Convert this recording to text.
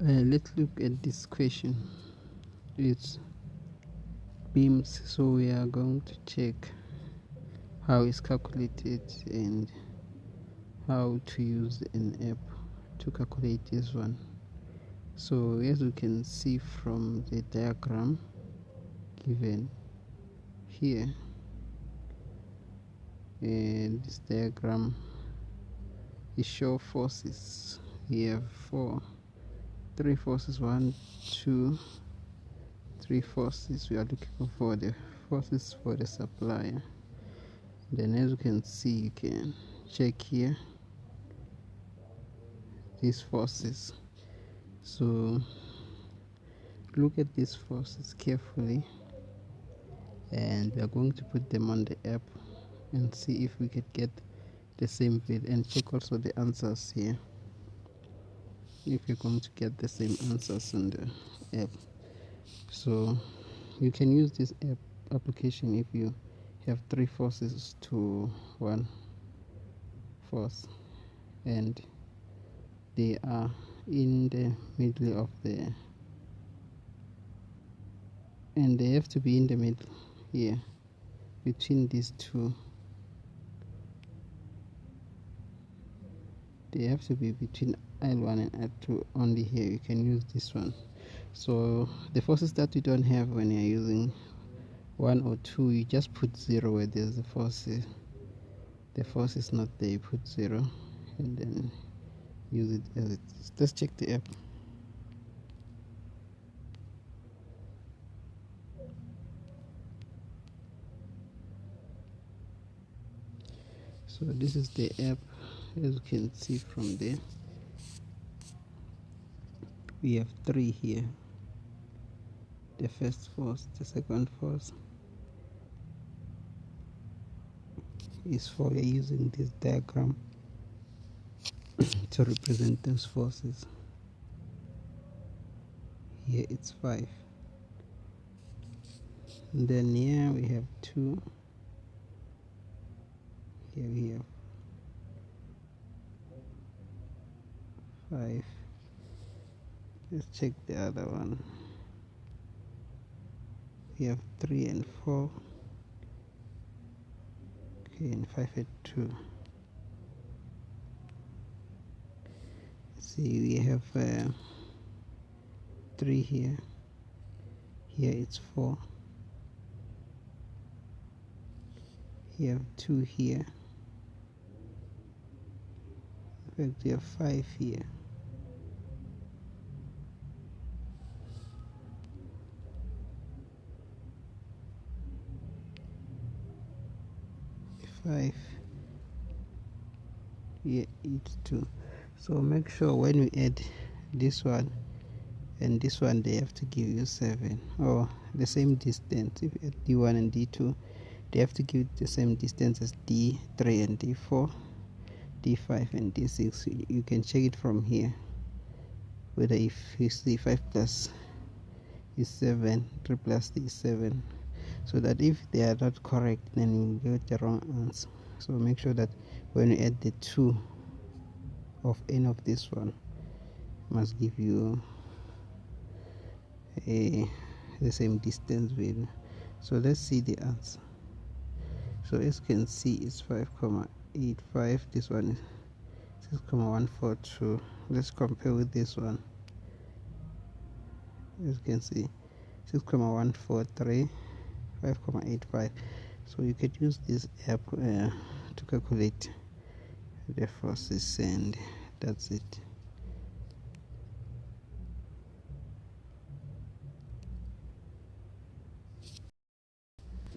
Let's look at this question. It's beams, so we are going to check how it's calculated and how to use an app to calculate this one. So as you can see from the diagram given here, and this diagram is show forces. We have three forces, 1, 2, 3 forces. We are looking for the forces for the supplier. Then as you can see, you can check here these forces. So look at these forces carefully, and we are going to put them on the app and see if we could get the same value, and check also the answers here if you're going to get the same answers on the app. So you can use this application if you have 3 forces to 1 force and they are in the middle of and they have to be in the middle here between these two. They have to be between L1 and L2 only. Here you can use this one. So the forces that you don't have when you're using 1 or 2, you just put 0 where there's the force is not there. You put 0 and then use it as it is. Let's check the app. So this is the app. As you can see from there, we have 3 here. The first force, the second force is for using this diagram to represent those forces. Here it's 5. And then here we have 2. Here we have 5. Let's check the other one. We have 3 and 4. Okay, and 5 and 2. See, we have 3 here. Here it's 4. We have 2 here. In fact, we have 5 here. Here it's 2. So make sure when you add this one and this one, they have to give you 7 or the same distance. If you add D1 and D2, they have to give the same distance as D3 and D4, D5 and D6. You can check it from here whether if you see 5 plus is 7, 3 plus is 7, so that if they are not correct, then you get the wrong answer. So make sure that when you add the 2 of n of this one, must give you the same distance value. So let's see the answer. So as you can see, it's 5,85. This one is 6,142. Let's compare with this one. As you can see, 6,143, 5,85. So you could use this app to calculate the forces, and that's it.